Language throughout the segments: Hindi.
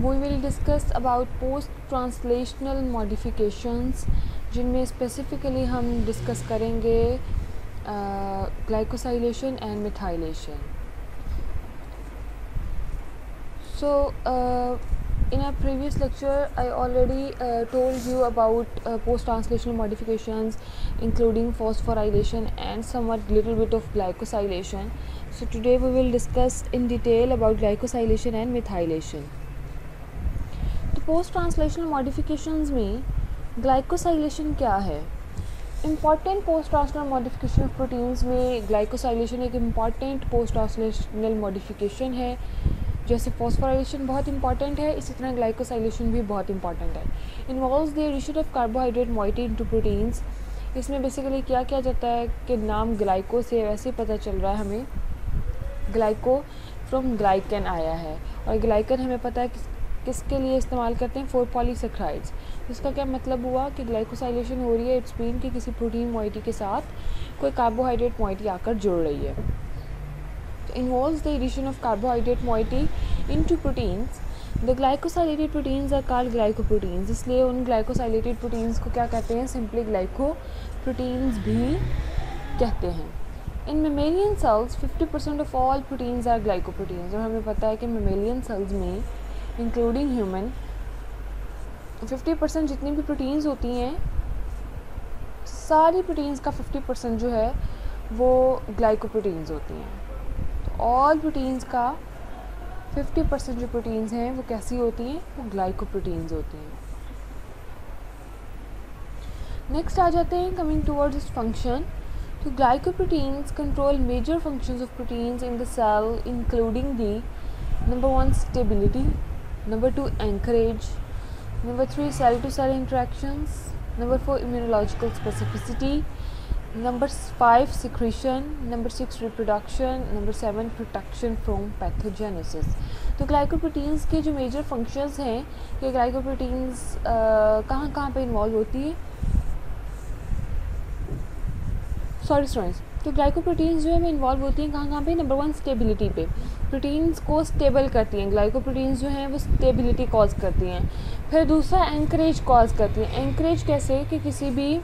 we will discuss about post translational modifications, जिनमें स्पेसिफिकली हम डिस्कस करेंगे glycosylation and methylation. So in our previous lecture I already told you about post-translational modifications including phosphorylation and somewhat little bit of glycosylation. So today we will discuss in detail about glycosylation and methylation. तो post-translational modifications में glycosylation क्या है? Important post translational modification of proteins में ग्लाइकोसाइलेशन एक इम्पॉर्टेंट पोस्ट ट्रांसलेशनल मॉडिफिकेशन है. जैसे फॉस्फोराइलेशन बहुत इंपॉर्टेंट है, इसी तरह ग्लाइकोसाइलेशन भी बहुत इंपॉर्टेंट है. Involves the addition of carbohydrate moiety into proteins. इसमें बेसिकली क्या किया जाता है कि नाम ग्लाइको से वैसे ही पता चल रहा है हमें, ग्लाइको फ्रॉम ग्लाइकन आया है, और ग्लाइकन हमें पता है किसके लिए इस्तेमाल करते हैं, 4 पॉलीसेक्राइड्स. इसका क्या मतलब हुआ कि ग्लाइकोसाइलेशन हो रही है, इट्स मीन कि किसी प्रोटीन मॉइटी के साथ कोई कार्बोहाइड्रेट मॉइटी आकर जुड़ रही है. Involves the addition of carbohydrate moiety into proteins. The glycosylated proteins are called glycoproteins. इसलिए उन glycosylated proteins को क्या कहते हैं, simply glycoproteins भी कहते हैं. In mammalian cells 50% of all proteins are glycoproteins. और हमें पता है कि mammalian cells में including human 50% जितनी भी proteins होती हैं, सारी proteins का 50% जो है वो glycoproteins होती हैं. ऑल प्रोटीन्स का 50% जो प्रोटीन्स हैं वो कैसी होती हैं, वो ग्लाइकोप्रोटीन्स होती हैं. नेक्स्ट आ जाते हैं कमिंग टुवर्ड्स इस फंक्शन. तो glycoproteins control major functions of proteins in the cell including the number 1 stability, number 2 anchorage, number 3 cell to cell interactions, number 4 immunological specificity, number 5 secretion, नंबर 6 reproduction, नंबर 7 protection from pathogenesis. तो ग्लाइकोप्रोटीन्स के जो मेजर फंक्शंस हैं, ये ग्लाइकोप्रोटीन्स कहाँ कहाँ पे इन्वॉल्व होती है, सॉरी स्टूडेंट्स, तो ग्लाइकोप्रोटीन्स जो है वो इन्वॉल्व होती हैं कहाँ पे. नंबर 1 स्टेबिलिटी पे, प्रोटीन्स को स्टेबल करती हैं. ग्लाइकोप्रोटीन्स जो हैं वो स्टेबिलिटी कॉज करती हैं. फिर दूसरा एंकरेज कॉज करती हैं. एंकरेज कैसे कि किसी भी,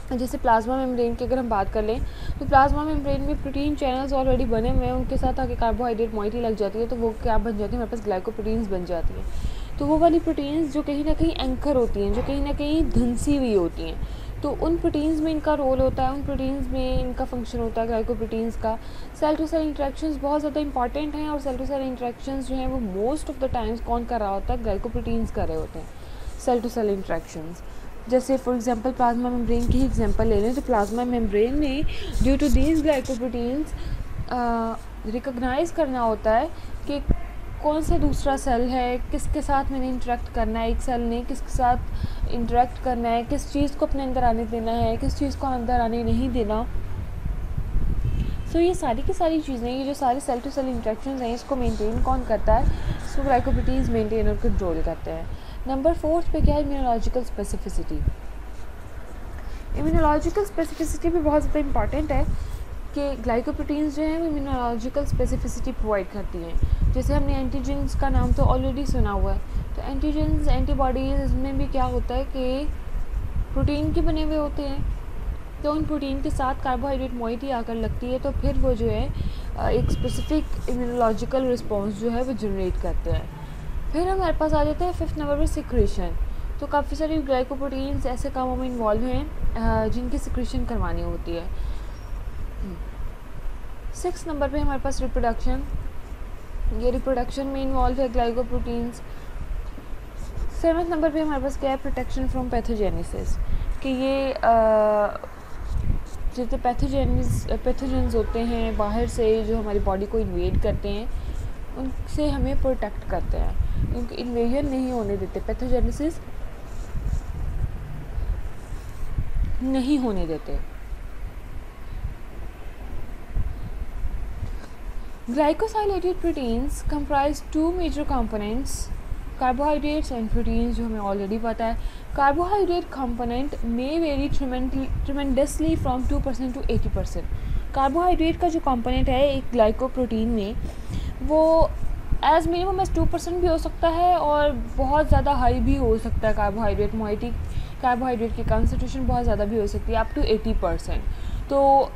जैसे प्लाज्मा मेम्ब्रेन की अगर हम बात कर लें, तो प्लाज्मा मेम्ब्रेन में प्रोटीन चैनल्स ऑलरेडी बने हुए हैं, उनके साथ आके कार्बोहाइड्रेट मॉइटी लग जाती है, तो वो क्या बन जाती है, हमारे पास ग्लाइकोप्रोटीन्स बन जाती हैं. तो वो वाली प्रोटीन्स जो कहीं ना कहीं एंकर होती हैं, जो कहीं ना कहीं धंसी हुई होती हैं, तो उन प्रोटीन्स में इनका रोल होता है, उन प्रोटीन्स में इनका फंक्शन होता है ग्लाइकोप्रोटीन्स का. सेल टू सेल इंटरेक्शंस बहुत ज़्यादा इंपॉर्टेंट हैं, और सेल टू सेल इंटरेक्शंस जो हैं वो मोस्ट ऑफ द टाइम्स कौन कर रहा होता है, ग्लाइकोप्रोटीन्स कर रहे होते हैं सेल टू सेल इंटरेक्शंस. जैसे फॉर एग्जांपल प्लाज्मा मेम्ब्रेन की ही एग्जांपल ले लें, तो प्लाज्मा मेम्ब्रेन ने due to these glycoproteins recognise करना होता है कि कौन सा दूसरा सेल है, किसके साथ मैंने इंटरेक्ट करना है, एक सेल ने किसके साथ इंटरेक्ट करना है, किस चीज़ को अपने अंदर आने देना है, किस चीज़ को अंदर आने नहीं देना. सो ये सारी की सारी चीज़ें, ये जो सारे सेल टू सेल इंटरेक्शंस हैं, इसको मेंटेन कौन करता है, इसको ग्लाइकोप्रोटीन्स मेंटेन और कंट्रोल करते हैं. नंबर 4 पे क्या है, इम्यूनोलॉजिकल स्पेसिफिसिटी. इम्यूनोलॉजिकल स्पेसिफिसिटी भी बहुत ज़्यादा इंपॉर्टेंट है कि ग्लाइकोप्रोटीन्स जो हैं वो इम्यूनोलॉजिकल स्पेसिफिसिटी प्रोवाइड करती हैं. जैसे हमने एंटीजेंस का नाम तो ऑलरेडी सुना हुआ है, तो एंटीजेंस एंटीबॉडीज़ में भी क्या होता है कि प्रोटीन के बने हुए होते हैं, तो उन प्रोटीन के साथ कार्बोहाइड्रेट मॉइटी आकर लगती है, तो फिर वो जो है एक स्पेसिफिक इम्यूनोलॉजिकल रिस्पॉन्स जो है वो जनरेट करते हैं. फिर हमारे पास आ जाता है 5th नंबर पर सिक्रेशन. तो काफ़ी सारी ग्लाइकोप्रोटीन्स ऐसे कामों में इन्वॉल्व हैं जिनकी सिक्रेशन करवानी होती है. 6th नंबर पे हमारे पास रिप्रोडक्शन. ये रिप्रोडक्शन में इन्वॉल्व है ग्लाइकोप्रोटीन्स. 7th नंबर पे हमारे पास क्या है, प्रोटेक्शन फ्रॉम पैथोजेनेसिस, कि ये जितने पैथोजेंस होते हैं बाहर से जो हमारी बॉडी को इन्वेड करते हैं, उनसे हमें प्रोटेक्ट करते हैं, उनकी इन्वेजन नहीं होने देते, पैथोजेनेसिस नहीं होने देते. Glycosylated proteins comprise 2 major components, carbohydrates and proteins, जो हमें ऑलरेडी पता है. Carbohydrate component may vary tremendously from 2% to 80%. Carbohydrate का जो कंपोनेंट है एक ग्लाइकोप्रोटीन में, वो एज मिनिमम एज 2% भी हो सकता है और बहुत ज़्यादा हाई भी हो सकता है कार्बोहाइड्रेट। मोइटी कार्बोहाइड्रेट की कंसनट्रेशन बहुत ज़्यादा भी हो सकती है, अप टू 80%। तो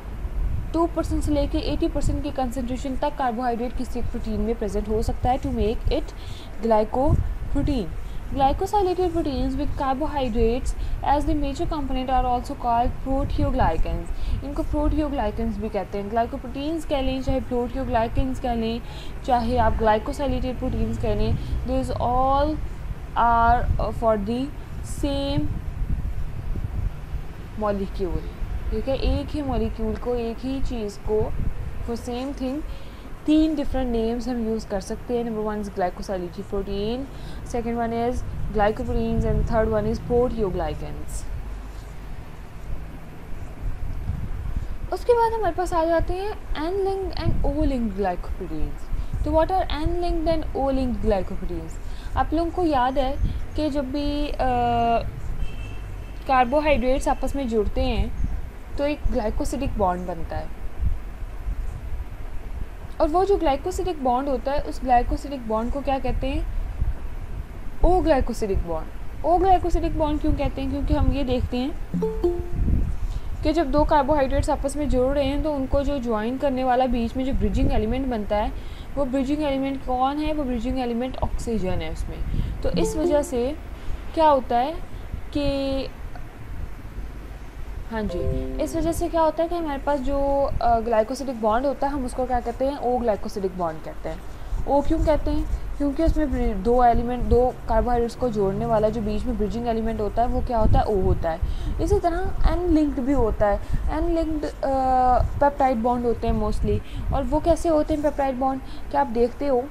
2% से लेके 80% की कंसनट्रेशन तक कार्बोहाइड्रेट किसी एक प्रोटीन में प्रेजेंट हो सकता है to make it glycoprotein. Glycosylated proteins with carbohydrates as the major component are also called proteoglycans. इनको proteoglycans भी कहते हैं। ग्लाइकोप्रोटीन्स कह लें, चाहे proteoglycans कह लें, चाहे आप glycosylated proteins कह लें, these all are for the same molecule। ठीक है, एक ही मॉलिक्यूल को, एक ही चीज़ को, for same thing 3 different names हम यूज़ कर सकते हैं। Number 1 is glycosylated protein, second one is glycoproteins and third one is proteoglycans. उसके बाद हमारे पास आ जाते हैं N linked and O linked glycoproteins. तो what are N linked and O linked glycoproteins? आप लोगों को याद है कि जब भी कार्बोहाइड्रेट्स आपस में जुड़ते हैं तो एक ग्लाइकोसिडिक बॉन्ड बनता है, और वो जो ग्लाइकोसिडिक बॉन्ड होता है उस ग्लाइकोसिडिक बॉन्ड को क्या कहते हैं? ओ ग्लाइकोसिडिक बॉन्ड। ओ ग्लाइकोसिडिक बॉन्ड क्यों कहते हैं? क्योंकि हम ये देखते हैं कि जब दो कार्बोहाइड्रेट्स आपस में जुड़ रहे हैं तो उनको जो ज्वाइन करने वाला बीच में जो ब्रिजिंग एलिमेंट बनता है, वो ब्रिजिंग एलिमेंट कौन है? वो ब्रिजिंग एलिमेंट ऑक्सीजन है उसमें। तो इस वजह से क्या होता है कि हाँ जी, इस वजह से क्या होता है कि हमारे पास जो ग्लाइकोसिडिक बॉन्ड होता है हम उसको क्या कहते हैं? ओ ग्लाइकोसिडिक बॉन्ड कहते हैं। ओ क्यों कहते हैं? क्योंकि उसमें दो कार्बोहाइड्रेट्स को जोड़ने वाला जो बीच में ब्रिजिंग एलिमेंट होता है वो क्या होता है? ओ होता है। इसी तरह एन लिंक्ड भी होता है। एन लिंक्ड पेप्टाइड बॉन्ड होते हैं मोस्टली। और वो कैसे होते हैं पेप्टाइड बॉन्ड? क्या आप देखते हो?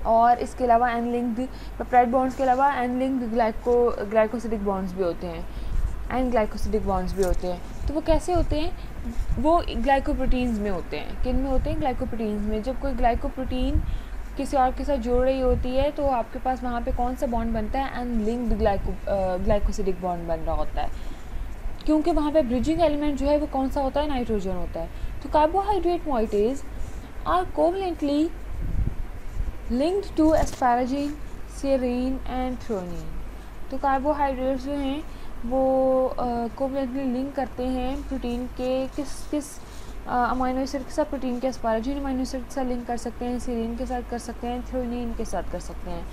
और इसके अलावा एन लिंक्ड पेप्टाइड बॉन्ड्स के अलावा एन लिंक्ड ग्लाइकोसिडिक बॉन्ड्स भी होते हैं, एंड ग्लाइकोसिडिक बॉन्ड्स भी होते हैं। तो वो कैसे होते हैं? वो ग्लाइकोप्रोटीन्स में होते हैं। किन में होते हैं? ग्लाइकोप्रोटीन्स में। जब कोई ग्लाइकोप्रोटीन किसी और के साथ जुड़ रही होती है तो आपके पास वहाँ पे कौन सा बॉन्ड बनता है? एन लिंक्ड ग्लाइकोसिडिक बॉन्ड बन रहा होता है, क्योंकि वहाँ पे ब्रिजिंग एलिमेंट जो है वो कौन सा होता है? नाइट्रोजन होता है। तो carbohydrate moieties are covalently linked to asparagine, serine and threonine. तो कार्बोहाइड्रेट्स जो हैं वो कोवलेंटली लिंक करते हैं प्रोटीन के किस अमाइनो एसिड के साथ? प्रोटीन के एस्पैरागिन अमाइनो एसिड के साथ लिंक कर सकते हैं, सेरीन के साथ कर सकते हैं, थ्रोनिन के साथ कर सकते हैं।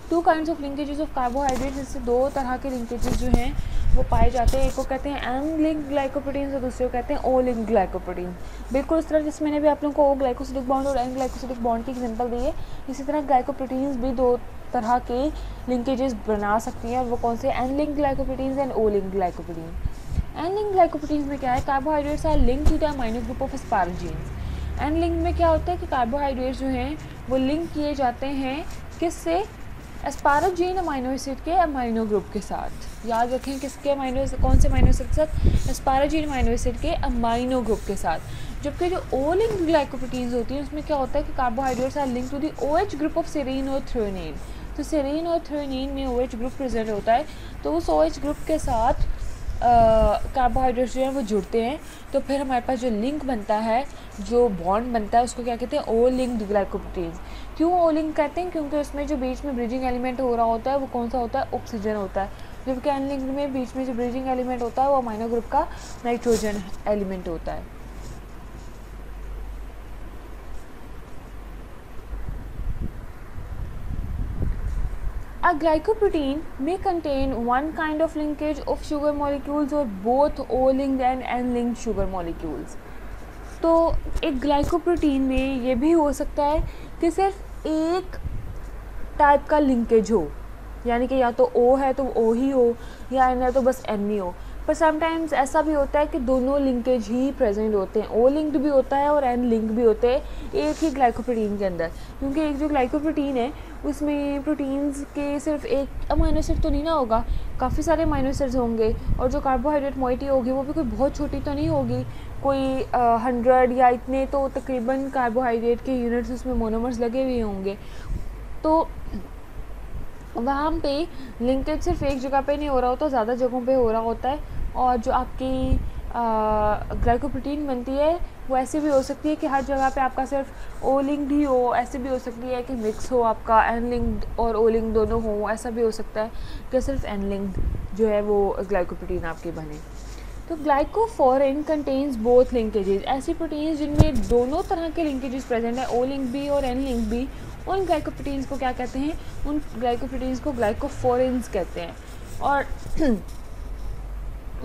2 kinds of linkages of carbohydrates, इससे 2 तरह के लिंकेजेस जो हैं वो पाए जाते हैं। एक को कहते हैं एन लिंक्ड ग्लाइकोप्रोटीन्स और दूसरे को कहते हैं ओ लिंक्ड ग्लाइकोप्रोटीन। बिल्कुल इस तरह जिस मैंने भी आप लोगों को ओ ग्लाइकोसिडिक बॉन्ड और एन ग्लाइकोसिडिक बॉन्ड की एग्जांपल दी है, इसी तरह ग्लाइकोप्रोटीन्स भी 2 तरह के लिंकेजेस बना सकती हैं। और वो कौन से? N linked glycoproteins and O linked glycoprotein. N linked glycoproteins में क्या है? Carbohydrates are linked to the amino group of asparagines. N linked में क्या होता है कि कार्बोहाइड्रेट्स जो हैं वो लिंक किए जाते हैं किससे? एस्पाराजीन अमाइनो एसिड के अमाइनो ग्रुप के साथ। याद रखें किसके अमाइनो, कौन से अमाइनो एसिड के साथ? एस्पाराजीन अमाइनो एसिड के अमाइनो ग्रुप के साथ। जबकि जो ओ लिंक्ड ग्लाइकोप्रोटीन्स होती हैं उसमें क्या होता है कि carbohydrates are link to the OH group of serine और थ्रोनिन। तो सेरीन और थ्रोनिन में OH ग्रुप प्रेजेंट होता है, तो उस OH ग्रुप के साथ कार्बोहाइड्रेट्स जो हैं वो जुड़ते हैं। तो फिर हमारे पास जो लिंक बनता है, जो बॉन्ड बनता है, उसको क्या कहते हैं? O linked glycoproteins. क्यों ओ लिंक कहते हैं? क्योंकि उसमें जो बीच में ब्रिजिंग एलिमेंट हो रहा होता है वो कौन सा होता है? ऑक्सीजन होता है। जबकि एन लिंक्ड में बीच में जो ब्रिजिंग एलिमेंट होता है वो अमाइनो ग्रुप का नाइट्रोजन एलिमेंट होता है। A glycoprotein may contain one kind of linkage of sugar molecules or both O-linked and N-linked sugar molecules. तो एक ग्लाइकोप्रोटीन में ये भी हो सकता है कि सिर्फ एक टाइप का लिंकेज हो, यानी कि या तो O है तो O ही हो, या N है तो बस N ही हो। पर समटाइम्स ऐसा भी होता है कि दोनों लिंकेज ही प्रेजेंट होते हैं, ओ लिंक्ड भी होता है और एन लिंक्ड भी होते हैं एक ही ग्लाइकोप्रोटीन के अंदर। क्योंकि एक जो ग्लाइकोप्रोटीन है उसमें प्रोटीन्स के सिर्फ एक अमाइनो एसिड तो नहीं ना होगा, काफ़ी सारे अमाइनो एसिड्स होंगे। और जो कार्बोहाइड्रेट मोइटी होगी वो भी कोई बहुत छोटी तो नहीं होगी, कोई 100 या इतने तो तकरीबन कार्बोहाइड्रेट के यूनिट्स उसमें मोनोमर्स लगे हुए होंगे। तो वहाँ पे लिंकेज सिर्फ एक जगह पे नहीं हो रहा होता, ज़्यादा जगहों पे हो रहा होता है। और जो आपकी ग्लाइकोप्रोटीन बनती है वो ऐसी भी हो सकती है कि हर जगह पे आपका सिर्फ ओ लिंक्ड ही हो, ऐसे भी हो सकती है कि मिक्स हो आपका एन लिंक्ड और ओ लिंक्ड दोनों हो, ऐसा भी हो सकता है कि सिर्फ एन लिंक्ड जो है वो ग्लाइकोप्रोटीन आपके बने। तो ग्लाइकोफोरिन कंटेन्स बोथ लिंकेजेस, ऐसी प्रोटीन्स जिनमें दोनों तरह के लिंकेजेस प्रेजेंट है, ओ लिंक भी और एन लिंक भी, उन ग्लाइकोप्रोटीन्स को क्या कहते हैं, उन ग्लाइकोप्रोटीन्स को ग्लाइकोफोरिन्स कहते हैं। और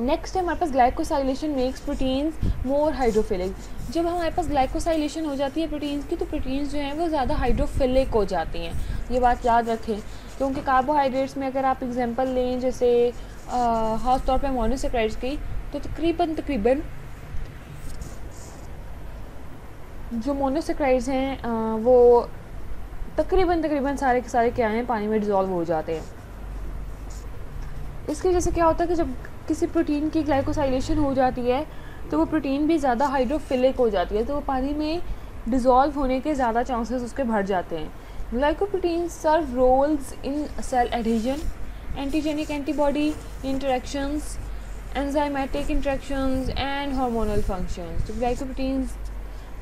नेक्स्ट है हमारे पास ग्लाइकोसाइलेशन मेक्स प्रोटीन्स मोर हाइड्रोफिलिक। जब हमारे पास ग्लाइकोसाइलेशन हो जाती है प्रोटीन्स की, तो प्रोटीन्स जो हैं वो ज़्यादा हाइड्रोफिलिक हो जाती हैं, ये बात याद रखें। क्योंकि कार्बोहाइड्रेट्स में अगर आप एग्जांपल लें जैसे खास तौर पे मोनोसेक्राइड्स की, तो तकरीबन जो मोनोसेक्राइड्स हैं वो तकरीबन सारे के सारे क्या हैं, पानी में डिज़ोल्व हो जाते हैं। इसकी वजह से क्या होता है कि जब किसी प्रोटीन की ग्लाइकोसाइलेशन हो जाती है तो वो प्रोटीन भी ज़्यादा हाइड्रोफिलिक हो जाती है, तो वो पानी में डिज़ोल्व होने के ज़्यादा चांसेस उसके बढ़ जाते हैं। Glycoprotein serve roles in cell adhesion, antigenic antibody interactions, enzymatic interactions and hormonal functions. तो ग्लाइकोप्रोटीन्स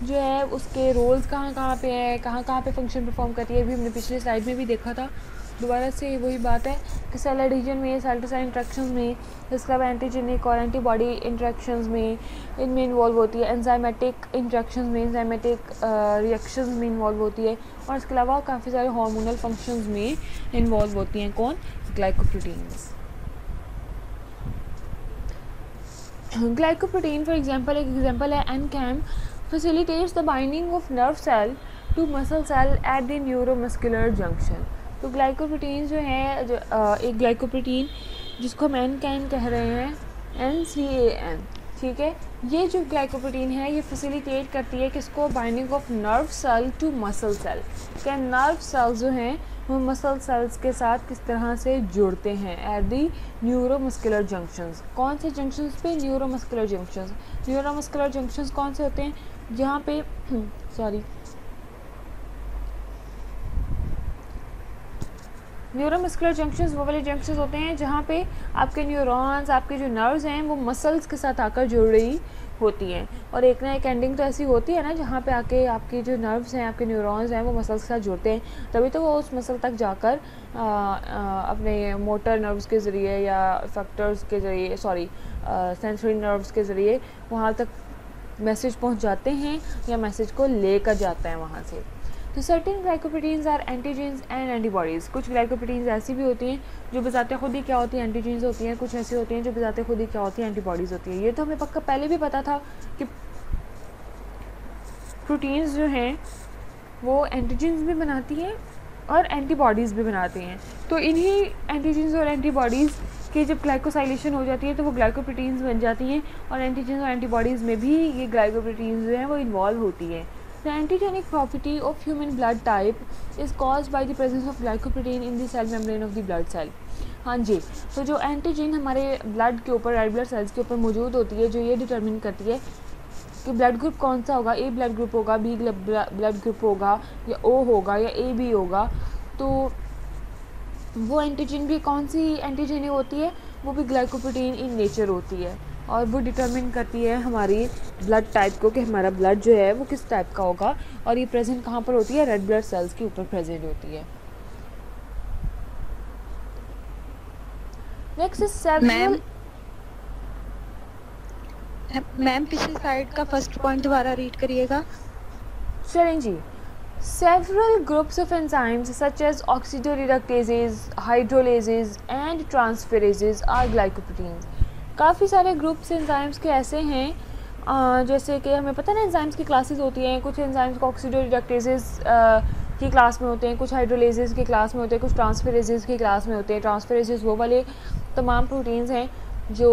जो है उसके रोल्स कहाँ पे है, कहाँ पे फंक्शन परफॉर्म करती है, अभी हमने पिछले स्लाइड में भी देखा था। दोबारा से वही बात है कि सेल एडहेजन में, सेल टू सेल इंटरेक्शंस में, इसके अलावा एंटीजेनिक और एंटीबॉडी इंटरेक्शंस में इनमें इन्वॉल्व होती है, एंजाइमेटिक इंटरेक्शंस में, एंजाइमेटिक रिएक्शंस में इन्वॉल्व होती है, और इसके अलावा काफ़ी सारे हार्मोनल फंक्शंस में इन्वॉल्व होती हैं। कौन? ग्लाइकोप्रोटीन्स। ग्लाइकोप्रोटीन फॉर एग्जांपल, एक एग्जांपल है एनकैम, facilitates the binding of nerve cell to muscle cell at the neuromuscular junction। तो ग्लाइकोप्रोटीन जो है एक ग्लाइकोप्रोटीन जिसको हम एनकैम कह रहे हैं, NCAN, ठीक है, ये जो ग्लाइकोप्रोटीन है ये फैसिलिटेट करती है किसको, binding of nerve cell to muscle cell. क्या नर्व सेल्स जो हैं वो मसल सेल्स के साथ किस तरह से जुड़ते हैं, एट दी न्यूरोमस्कुलर जंक्शंस। कौन से जंक्शंस पे? Neuromuscular junctions. न्यूरोमस्कुलर जंक्शंस कौन से होते हैं? जहाँ पे न्यूरोमस्कुलर जंक्शंस वो वाले जंक्शंस होते हैं जहाँ पे आपके न्यूरॉन्स, आपके जो नर्व्स हैं वो मसल्स के साथ आकर जुड़ रही होती हैं, और एक ना एक एंडिंग तो ऐसी होती है ना जहाँ पे आके आपके जो नर्व्स हैं, आपके न्यूरॉन्स हैं वो मसल्स के साथ जुड़ते हैं, तभी तो वो उस मसल तक जाकर अपने मोटर नर्व्स के ज़रिए या फैक्टर्स के ज़रिए, सेंसरी नर्व्स के ज़रिए वहाँ तक मैसेज पहुँच जाते हैं या मैसेज को लेकर जाता है वहाँ से। तो certain glycoproteins are antigens and antibodies. कुछ ग्लाइकोप्रोटीन्स ऐसी भी होती हैं जो बजाते खुद ही क्या होती हैं, एंटीजेंस होती हैं, कुछ ऐसी होती हैं जो बजाते खुद ही क्या होती हैं, एंटीबॉडीज़ होती हैं। ये तो हमें पक्का पहले भी पता था कि प्रोटीन्स जो हैं वो एंटीजेंस भी बनाती हैं और एंटीबॉडीज़ भी बनाती हैं। तो इन्हीं एंटीजेंस और एंटीबॉडीज़ कि जब ग्लाइकोसाइलेशन हो जाती है तो वो ग्लाइकोप्रोटीन्स बन जाती हैं, और एंटीजेंस और एंटीबॉडीज़ में भी ये ग्लाइकोप्रोटीन्स जो हैं वो इन्वॉल्व होती हैं। The antigenic property of human blood type is caused by the presence of glycoprotein in the cell membrane of the blood cell। हाँ जी, तो जो एंटीजन हमारे ब्लड के ऊपर, रेड ब्लड सेल्स के ऊपर मौजूद होती है, जो ये डिटरमिन करती है कि ब्लड ग्रुप कौन सा होगा, ए ब्लड ग्रुप होगा, बी ब्लड ग्रुप होगा, या ओ होगा, या ए बी होगा। तो वो एंटीजन भी कौन सी एंटीजन होती है, वो भी ग्लाइकोप्रोटीन इन नेचर होती है, और वो डिटरमिन करती है हमारी ब्लड टाइप को कि हमारा ब्लड जो है वो किस टाइप का होगा, और ये प्रेजेंट कहाँ पर होती है, रेड ब्लड सेल्स के ऊपर प्रेजेंट होती है। Next is several. मैम पिछली स्लाइड का फर्स्ट पॉइंट दोबारा रीड करिएगा। चलें जी। Several groups of enzymes such as oxidoreductases, hydrolases and transferases are glycoproteins। काफ़ी सारे ग्रुप्स एंजाइम्स के ऐसे हैं जैसे कि हमें पता है ना एंजाइम्स की क्लासेस होती हैं, कुछ एंजाइम्स को ऑक्सीडोरिडक्टेसेस की क्लास में होते हैं, कुछ हाइड्रोलेसेस की क्लास में होते हैं, कुछ ट्रांसफेरेसेस की क्लास में होते हैं। ट्रांसफेरेसेस वो वाले तमाम प्रोटीन्स हैं जो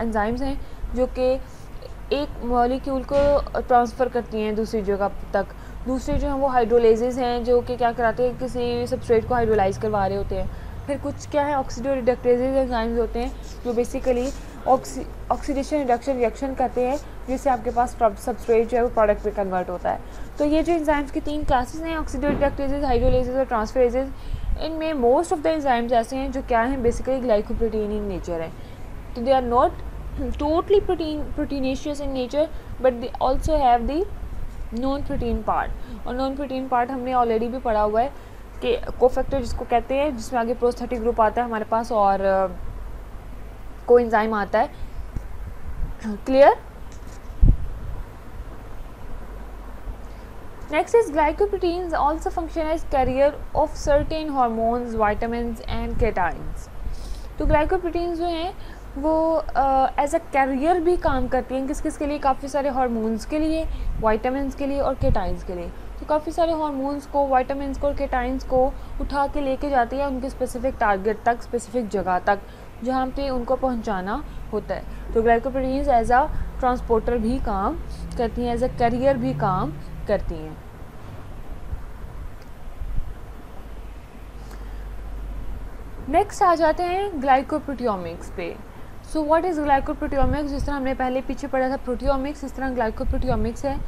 एंजाइम्स हैं जो कि एक मॉलिक्यूल को ट्रांसफ़र करती हैं दूसरी जगह तक। दूसरे जो हैं वो हाइड्रोलेसेस हैं जो कि क्या कराते हैं, किसी सबस्ट्रेट को हाइड्रोलाइज करवा रहे होते हैं। फिर कुछ क्या है, ऑक्सीडोरिडक्टेसेस एंजाइम्स होते हैं जो बेसिकली ऑक्सीडेशन रिडक्शन रिएक्शन करते हैं, जिससे आपके पास सबस्ट्रेट जो है वो प्रोडक्ट में कन्वर्ट होता है। तो ये जो एंजाइम्स की 3 क्लासेस हैं, ऑक्सीडोरिडक्टेसेस, हाइड्रोलेसेस और ट्रांसफेरेसेस, इनमें मोस्ट ऑफ द एंजाइम्स ऐसे हैं जो क्या हैं, बेसिकली ग्लाइकोप्रोटीन इन नेचर है। तो they are not totally proteinaceous in nature, but they also have the non protein part. और नॉन प्रोटीन पार्ट हमने ऑलरेडी भी पढ़ा हुआ है कि कोफैक्टर जिसको कहते हैं, जिसमें आगे प्रोस्थेटिक ग्रुप आता है हमारे पास और कोएंजाइम आता है. Clear? Next is glycoproteins also function as carrier of certain hormones, vitamins and cytokines. तो ग्लाइकोप्रोटीन्स जो हैं वो एज अ कैरियर भी काम करती हैं. किस किस के लिए? काफ़ी सारे हार्मोन्स के लिए, विटामिन्स के लिए और केटाइन्स के लिए. तो काफ़ी सारे हार्मोन्स को, विटामिन्स को और केटाइन्स को उठा के लेके जाती है उनके स्पेसिफिक टारगेट तक, स्पेसिफिक जगह तक जहाँ पे उनको पहुँचाना होता है. तो ग्लाइकोप्रोटीन्स एज अ ट्रांसपोर्टर भी काम करती हैं, एज अ कैरियर भी काम करती हैं. नेक्स्ट आ जाते हैं ग्लाइकोप्रोटियोमिक्स पे. So what is glycoproteomics? जिस तरह हमने पहले पीछे पढ़ा था प्रोटियोमिक्स, इस तरह ग्लाइकोप्रोटियोमिक्स है.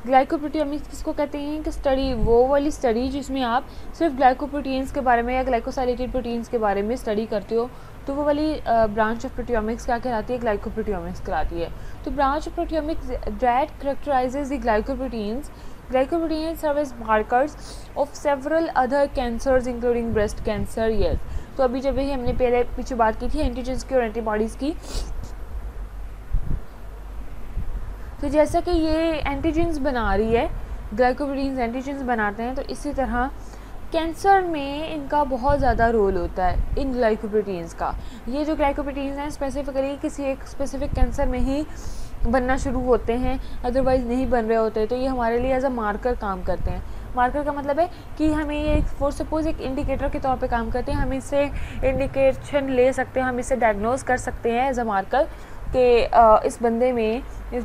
ग्लाइकोप्रोटियोमिक्स किसको कहते हैं? कि स्टडी, वो वाली स्टडी जिसमें आप सिर्फ ग्लाइकोप्रोटीन्स के बारे में या ग्लाइकोसाइलेटेड प्रोटीन्स के बारे में स्टडी करते हो, तो वो वाली ब्रांच ऑफ प्रोटियोमिक्स क्या कहलाती है? ग्लाइकोप्रोटियोमिक्स कहलाती है. तो branch of proteomics that कैरेक्टराइजेज the glycoproteins. Glycoproteins serve as markers of several other cancers including breast cancer. Yes. तो अभी जब भी हमने पहले पीछे बात की थी एंटीजेंस की और एंटीबॉडीज़ की, तो जैसा कि ये एंटीजेंस बना रही है, ग्लाइकोप्रोटीन्स एंटीजेंस बनाते हैं, तो इसी तरह कैंसर में इनका बहुत ज़्यादा रोल होता है इन ग्लाइकोप्रोटीन्स का. ये जो ग्लाइकोप्रोटीन्स हैं स्पेसिफिकली किसी एक स्पेसिफिक कैंसर में ही बनना शुरू होते हैं, अदरवाइज़ नहीं बन रहे होते. तो ये हमारे लिए एज अ मार्कर काम करते हैं. मार्कर का मतलब है कि हमें ये फॉर सपोज एक इंडिकेटर के तौर पे काम करते हैं. हम इससे इंडिकेशन ले सकते हैं, हम इससे डायग्नोज कर सकते हैं एज अ मार्कर कि इस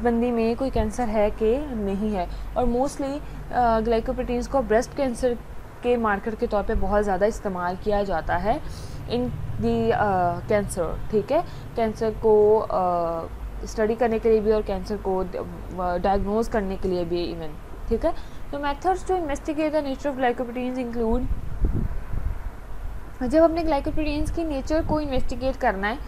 बंदी में कोई कैंसर है कि नहीं है. और मोस्टली ग्लाइकोप्रोटीन्स को ब्रेस्ट कैंसर के मार्कर के तौर पे बहुत ज़्यादा इस्तेमाल किया जाता है इन दी कैंसर. ठीक है, कैंसर को स्टडी करने के लिए भी और कैंसर को डायग्नोज करने के लिए भी इवन. ठीक है. तो methods to investigate the nature of glycoproteins include, जब अपने ग्लाइकोप्रोटीन्स की नेचर को इन्वेस्टिगेट करना है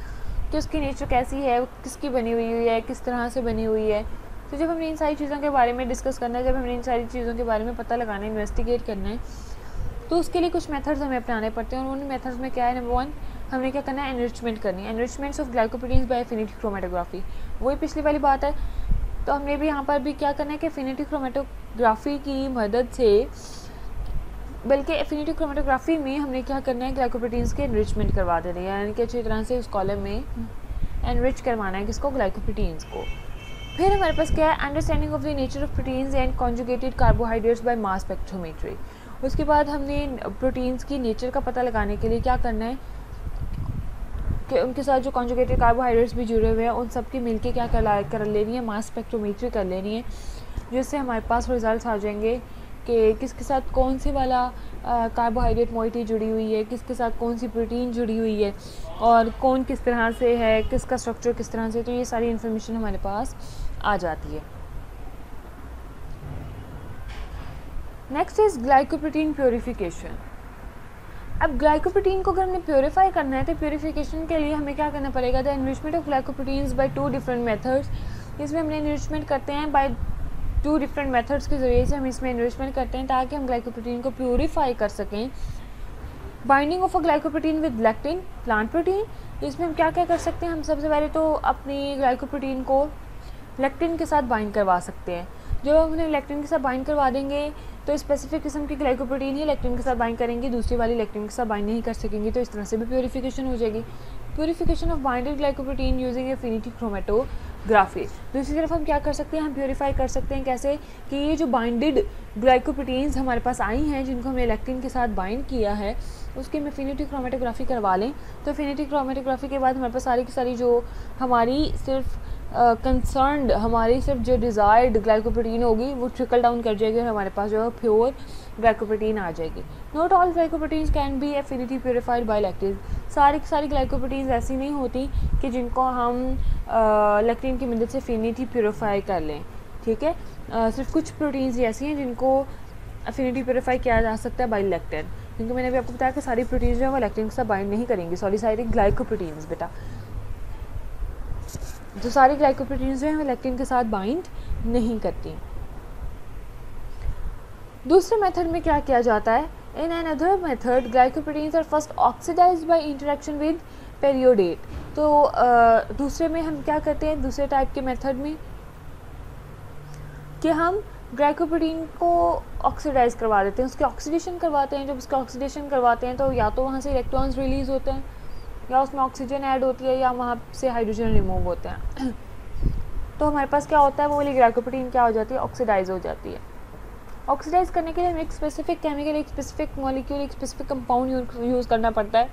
कि उसकी नेचर कैसी है, किसकी बनी हुई है, किस तरह से बनी हुई है, तो जब हमने इन सारी चीज़ों के बारे में डिस्कस करना है, जब हमने इन सारी चीज़ों के बारे में पता लगाना है, इन्वेस्टिगेट करना है, तो उसके लिए कुछ मेथड्स हमें अपनाने पड़ते हैं. और उन मेथड्स में क्या है? नंबर 1, हमने क्या करना है? एनरिचमेंट करनी है. Enrichments of glycoproteins by affinity chromatography. वही पिछली वाली बात है. तो हमने भी यहाँ पर भी क्या करना है कि एफिनिटी क्रोमेटोग्राफी की मदद से, बल्कि एफिनिटी क्रोमेटोग्राफी में हमने क्या करना है? ग्लाइकोप्रोटीन्स के एनरिचमेंट करवा देनी है, यानी कि अच्छी तरह से उस कॉलम में एनरिच करवाना है किसको? ग्लाइकोप्रोटीन्स को. फिर हमारे पास क्या है? Understanding of the nature of proteins and conjugated carbohydrates by mass spectrometry. उसके बाद हमने प्रोटीन्स की नेचर का पता लगाने के लिए क्या करना है कि उनके साथ जो कॉन्जुगेटेड कार्बोहाइड्रेट्स भी जुड़े हुए हैं उन सब की मिलके क्या कर लेनी है? मास स्पेक्ट्रोमेट्री कर लेनी है, जिससे हमारे पास रिजल्ट्स आ जाएंगे कि किसके साथ कौन सी वाला कार्बोहाइड्रेट मोइटी जुड़ी हुई है, किसके साथ कौन सी प्रोटीन जुड़ी हुई है और कौन किस तरह से है, किसका स्ट्रक्चर किस तरह से. तो ये सारी इन्फॉर्मेशन हमारे पास आ जाती है. Next is glycoprotein purification. अब ग्लाइकोप्रोटीन को अगर हमने प्योरीफाई करना है तो प्योरीफिकेशन के लिए हमें क्या करना पड़ेगा? The enrichment of glycoproteins by 2 different methods. इसमें हमने एनरिचमेंट करते हैं बाय 2 डिफरेंट मेथड्स के ज़रिए से हम इसमें एनरिचमेंट करते हैं ताकि हम ग्लाइकोप्रोटीन को प्योरीफाई कर सकें. Binding of a glycoprotein with lectin, plant protein. इसमें हम क्या क्या कर सकते हैं? हम सबसे पहले तो अपनी ग्लाइकोप्रोटीन को लेक्टिन के साथ बाइंड करवा सकते हैं. जब हम उन्हें लेक्टिन के साथ बाइंड करवा देंगे तो स्पेसिफिक किस्म की ग्लाइकोप्रोटीन ही लेक्टिन के साथ बाइंड करेंगी, दूसरी वाली लेक्टिन के साथ बाइंड नहीं कर सकेंगी. तो इस तरह से भी प्योरीफिकेशन हो जाएगी. Purification of binded glycoprotein using affinity chromatography. दूसरी तरफ हम क्या कर सकते हैं? हम प्योरीफाई कर सकते हैं. कैसे? कि ये जो बाइंडेड ग्लाइकोप्रोटीन्स हमारे पास आई हैं जिनको हमने लेक्टिन के साथ बाइंड किया है, उसकी हम एफिनिटी क्रोमेटोग्राफी करवा लें. तो एफिनिटी क्रोमेटोग्राफी के बाद हमारे पास सारी की सारी जो हमारी सिर्फ कंसर्नड, हमारी सिर्फ जो डिज़ायर्ड ग्लाइकोप्रोटीन होगी वो ट्रिकल डाउन कर जाएगी और हमारे पास जो है प्योर ग्लाइकोप्रोटीन आ जाएगी. Not all glycoproteins can be affinity purified by lectin. सारी की सारी ग्लाइकोप्रोटीन्स ऐसी नहीं होती कि जिनको हम लेक्टिन की मदद से एफिनिटी प्योरीफाई कर लें. ठीक है, सिर्फ कुछ प्रोटीन्स ऐसी हैं जिनको एफिनिटी प्योरीफाई किया जा सकता है बाय लेक्टिन. क्योंकि मैंने अभी आपको बताया कि सारी प्रोटीन्स जो है वो लेक्टिन के साथ बाइंड नहीं करेंगी. सारी ग्लाइकोप्रोटीन्स बेटा. जो सारी ग्लाइकोप्रोटीन्स जो हैं वो लेक्टिन के साथ बाइंड नहीं करती। दूसरे मेथड में क्या किया जाता है, in another method glycoproteins are first oxidised by interaction with periodate. तो दूसरे में हम क्या करते हैं, दूसरे टाइप के मेथड में कि हम ग्लाइकोप्रोटीन को ऑक्सीडाइज करवा देते हैं, उसकी ऑक्सीडेशन करवाते हैं। जब उसका ऑक्सीडेशन करवाते हैं तो या तो वहाँ से इलेक्ट्रॉन्स रिलीज़ होते हैं, या उसमें ऑक्सीजन ऐड होती है, या वहाँ से हाइड्रोजन रिमूव होते हैं। तो हमारे पास क्या होता है, वो वाली ग्लाइकोप्रोटीन क्या हो जाती है, ऑक्सीडाइज हो जाती है। ऑक्सीडाइज करने के लिए हमें एक स्पेसिफिक केमिकल, एक स्पेसिफिक मॉलिक्यूल, एक स्पेसिफिक कंपाउंड यूज़ करना पड़ता है,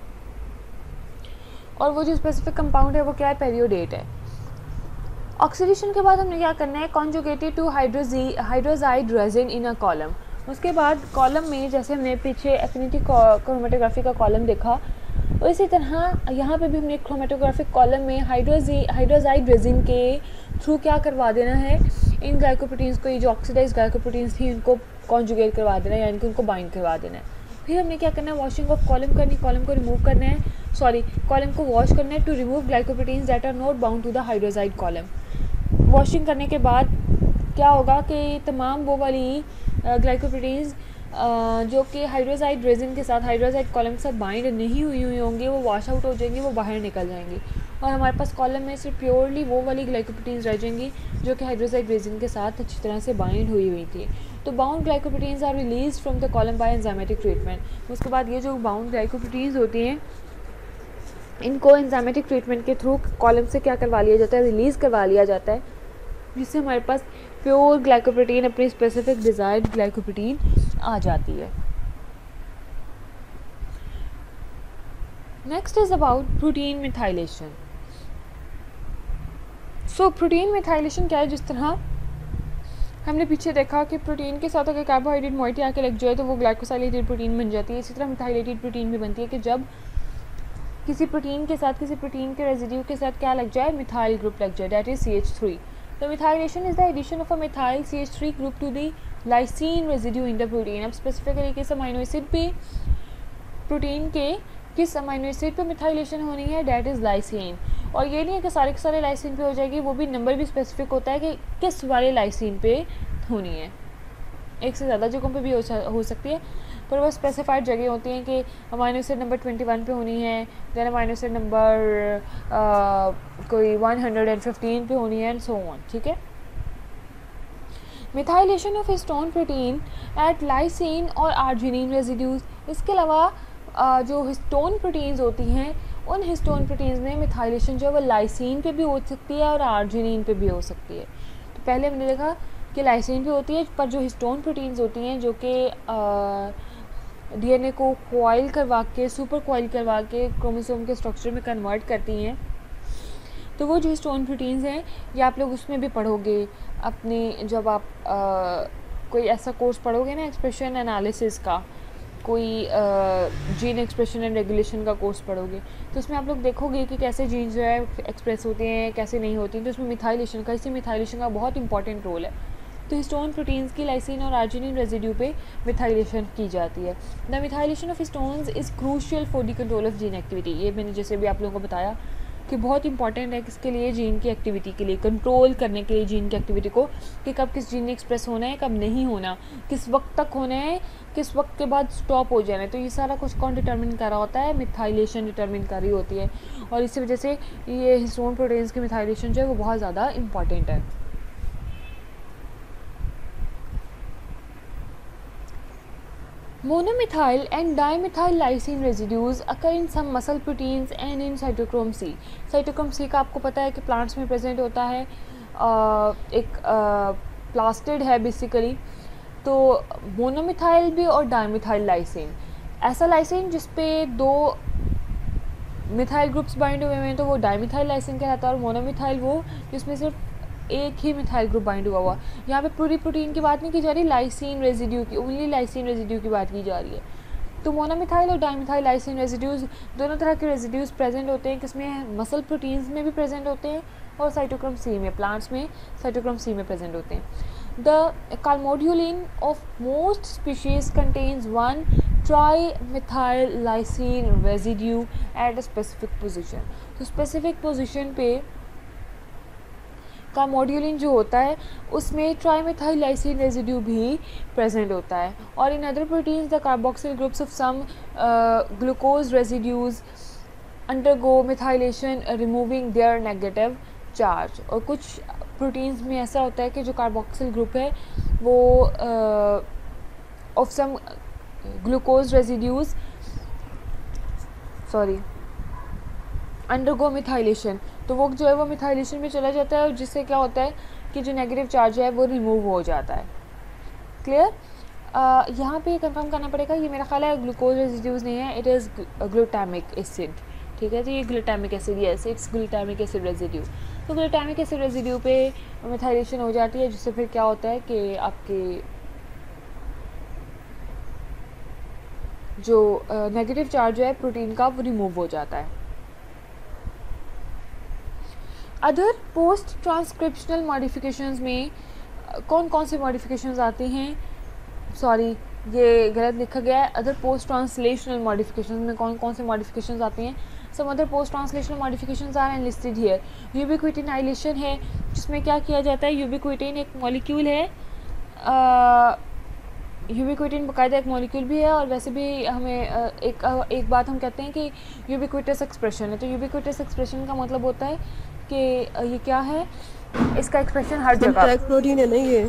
और वो जो स्पेसिफिक कंपाउंड है वो क्या है, पेरियोडेट है। ऑक्सीडेशन के बाद हमने क्या करना है, conjugated to hydrazide resin in a column. उसके बाद कॉलम में, जैसे हमने पीछे एफिनिटी क्रोमेटोग्राफी का कॉलम देखा, इसी तरह यहाँ पे भी हमने क्रोमेटोग्राफिक कॉलम में हाइड्रोजाइड रेजिन के थ्रू क्या करवा देना है, इन ग्लाइकोप्रोटीन्स को, ये जो ऑक्सीडाइज ग्लाइकोप्रोटीन्स थी उनको कॉन्जुगेट करवा देना है, यानी कि उनको बाइंड करवा देना है। फिर हमने क्या करना है, वॉशिंग ऑफ कॉलम करनी, कॉलम को रिमूव करना है, कॉलम को वॉश करना है to remove glycoproteins that are not bound to the hydrazide column. Washing करने के बाद क्या होगा कि तमाम वो वाली ग्लाइकोप्रोटीन्स जो कि हाइड्रोजाइड रेजिन के साथ, हाइड्रोजाइड कॉलम के साथ बाइंड नहीं हुई होंगी, वो वॉश आउट हो जाएंगी, वो बाहर निकल जाएंगी, और हमारे पास कॉलम में सिर्फ प्योरली वो वाली ग्लाइकोप्रोटीन्स रह जाएंगी जो कि हाइड्रोजाइड रेजिन के साथ अच्छी तरह से बाइंड हुई थी। तो bound glycoproteins are release from the column by enzymatic treatment. उसके बाद ये जो बाउंड ग्लाइकोप्रोटीन्स होती हैं, इनको एंजाइमेटिक ट्रीटमेंट के थ्रू कॉलम से क्या करवा लिया जाता है, रिलीज़ करवा लिया जाता है, जिससे हमारे पास प्योर ग्लाइकोप्रोटीन, अपनी स्पेसिफिक डिज़ायर्ड ग्लाइकोप्रोटीन आ जाती है। Next is about protein methylation. So protein methylation क्या है, जिस तरह हमने पीछे देखा कि प्रोटीन के साथ अगर कार्बोहाइड्रेट मोइटी आके लग जाए तो वो ग्लाइकोसाइलेटेड प्रोटीन बन जाती है, इसी तरह मिथाइलेटेड प्रोटीन भी बनती है कि जब किसी प्रोटीन के साथ, किसी प्रोटीन के रेजिड्यू के साथ क्या लग जाए, मिथाइल ग्रुप लग जाए, that is CH3। The methylation is the addition of a methyl CH3 group to the lysine residue in the protein। अब स्पेसिफिकली किस अमाइनो एसिड पे, प्रोटीन के किस अमाइनो एसिड पे मिथाइलेशन होनी है, डेट इज़ लाइसिन। और ये नहीं है कि सारे के सारे लाइसिन पे हो जाएगी, वो भी नंबर भी स्पेसिफिक होता है कि किस वाले लाइसिन पे होनी है। एक से ज़्यादा जगहों पे भी हो सकती है, पर वो स्पेसिफाइड जगह होती हैं कि अमाइनो एसिड नंबर 21 पे होनी है, देन अमाइनो एसिड नंबर कोई 115 पे होनी है, एंड सो ऑन। ठीक है। Methylation of histone protein at lysine और आर्जिनिन रेजिड्यूज। इसके अलावा जो हिस्टोन प्रोटीन्स होती हैं, उन हिस्टोन प्रोटीन्स में मिथाइलेशन जो है वो लाइसिन पे भी हो सकती है और आर्जिनिन पे भी हो सकती है। तो पहले हमने देखा कि लाइसिन पे होती है, पर जो हिस्टोन प्रोटीन्स होती हैं जो कि DNA को कॉइल करवा के, सुपर कॉइल करवा के क्रोमोसोम के स्ट्रक्चर में कन्वर्ट करती हैं, तो वो जो हिस्टोन प्रोटीन्स हैं, ये आप लोग उसमें भी पढ़ोगे अपने, जब आप कोई ऐसा कोर्स पढ़ोगे ना एक्सप्रेशन एनालिसिस का, कोई जीन एक्सप्रेशन एंड रेगुलेशन का कोर्स पढ़ोगे, तो उसमें आप लोग देखोगे कि कैसे जीन जो है एक्सप्रेस होते हैं, कैसे नहीं होती हैं। तो उसमें मिथाइलेशन का, इसी मिथाइलेशन का बहुत इंपॉर्टेंट रोल है। तो हिस्टोन प्रोटीन्स की लाइसिन और आर्जिनिन रेजिड्यू पे मिथाइलेशन की जाती है। The methylation of histones is crucial for the control of gene activity. ये मैंने जैसे भी आप लोगों को बताया कि बहुत इंपॉर्टेंट है किसके लिए, जीन की एक्टिविटी के लिए, कंट्रोल करने के लिए जीन की एक्टिविटी को, कि कब किस जीन ने एक्सप्रेस होना है, कब नहीं होना, किस वक्त तक होना है, किस वक्त के बाद स्टॉप हो जाना है। तो ये सारा कुछ कौन डिटर्मिन कर रहा होता है, मिथाइलेशन डिटर्मिन कर रही होती है, और इसी वजह से ये हिस्टोन प्रोटीन्स की मिथाइलेशन जो है वो बहुत ज़्यादा इंपॉर्टेंट है। Monomethyl and dimethyl lysine residues occur in some muscle proteins and in cytochrome C। cytochrome C का आपको पता है कि प्लांट्स में प्रेजेंट होता है, एक प्लास्टिड है बेसिकली। तो मोनोमिथाइल भी और डाइमिथाइल लाइसिन, ऐसा लाइसिन जिस पे दो मिथाइल ग्रुप्स बाइंड हुए हैं तो वो डाइमिथाइल लाइसिन कहलाता है, और मोनोमिथाइल वो जिसमें सिर्फ एक ही मिथाइल ग्रुप बाइंड हुआ हुआ। यहाँ पे पूरी प्रोटीन की बात नहीं की जा रही, लाइसिन रेजिड्यू की, ओनली लाइसिन रेजिड्यू की बात की जा रही है। तो मोनोमिथाइल और डाइमिथाइल लाइसिन रेजिड्यूज, दोनों तरह के रेजिड्यूज प्रेजेंट होते हैं, किसमें, मसल प्रोटीन्स में भी प्रेजेंट होते हैं और साइटोक्रोम सी में, प्लांट्स में साइटोक्रोम सी में प्रेजेंट होते हैं। The calmodulin of most species contains 1 trimethyl lysine residue at a specific position. तो स्पेसिफिक पोजिशन पे का मॉड्यूलिन जो होता है उसमें ट्राईमेथाइल लाइसिन रेजिड्यू भी प्रेजेंट होता है। और in other proteins the carboxyl groups of some glucose residues undergo methylation removing their negative charge. और कुछ प्रोटीन्स में ऐसा होता है कि जो कार्बोक्सिल ग्रुप है वो of some glucose residues undergo methylation, तो वो जो है वो मिथाइलेशन में चला जाता है और जिससे क्या होता है कि जो नेगेटिव चार्ज है वो रिमूव हो जाता है। क्लियर? यहाँ पे कंफर्म करना पड़ेगा, ये मेरा ख्याल है ग्लूकोज रेजिड्यूज नहीं है, इट इज़ ग्लूटामिक एसिड। ठीक है, तो ये glutamic acid, yes it's glutamic acid residue. तो ग्लूटामिक एसिड रेजिड्यू पे मिथाइलेशन हो जाती है जिससे फिर क्या होता है कि आपके जो नेगेटिव चार्ज है प्रोटीन का वो रिमूव हो जाता है। अदर पोस्ट ट्रांसक्रिप्शनल मॉडिफिकेशंस में कौन कौन सी मॉडिफिकेशंस आती हैं? सॉरी, ये गलत लिखा गया है। अदर पोस्ट ट्रांसलेशनल मॉडिफिकेशंस में कौन कौन सी मॉडिफिकेशंस आती हैं? Some other post translational modifications are enlisted here. Ubiquitinylation है जिसमें क्या किया जाता है, यूबिक्विटिन एक मॉलिक्यूल है, यूबिक्विटिन बाकायदा एक मॉलिक्यूल भी है और वैसे भी हमें एक बात हम कहते हैं कि यूबिक्विटस एक्सप्रेशन है। तो यूबिक्विटस एक्सप्रेशन का मतलब होता है कि ये क्या है, इसका एक्सप्रेशन हर जगह प्रोटीन है ना ये,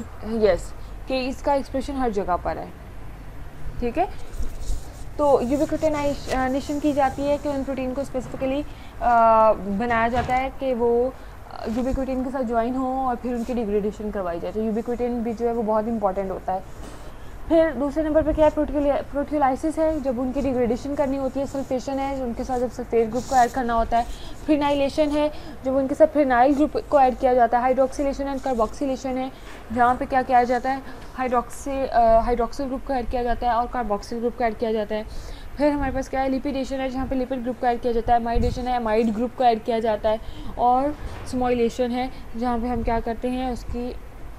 यस, कि इसका एक्सप्रेशन हर जगह पर है। ठीक है, तो यूबिक्विटिनेशन की जाती है कि उन प्रोटीन को स्पेसिफिकली बनाया जाता है कि वो यूबिक्विटिन के साथ ज्वाइन हो और फिर उनकी डिग्रेडेशन करवाई जाए। तो यूबिक्विटिन भी जो है वो बहुत इंपॉर्टेंट होता है। फिर दूसरे नंबर पर क्या है, प्रोटियोलाइसिस है, जब उनकी डिग्रेडेशन करनी होती है। सल्फेशन है, उनके साथ जब सल्फेट ग्रुप को ऐड करना होता है। फिनाइलेशन है, जब उनके साथ फिनाइल ग्रुप को ऐड किया जाता है। हाइड्रोक्सिलेशन एंड कार्बोक्सिलेशन है, जहाँ पे क्या किया जाता है, हाइड्रोक्सिल ग्रुप को ऐड किया जाता है और कार्बोक्सिल ग्रुप को ऐड किया जाता है। फिर हमारे पास क्या है, लिपिडेशन है, जहाँ पे लिपिड ग्रुप को ऐड किया जाता है। अमाइडेशन है, अमाइड ग्रुप को ऐड किया जाता है। और स्मॉइलेशन है, जहाँ पे हम क्या करते हैं, उसकी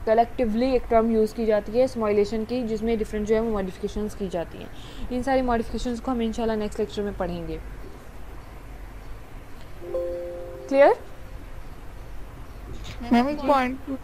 कलेक्टिवली एक टर्म यूज़ की जाती है स्मॉइलेशन की, जिसमें डिफरेंट जो है वो मॉडिफिकेशंस की जाती हैं। इन सारी मॉडिफिकेशंस को हम इंशाल्लाह नेक्स्ट लेक्चर में पढ़ेंगे। क्लियर? मैम एक पॉइंट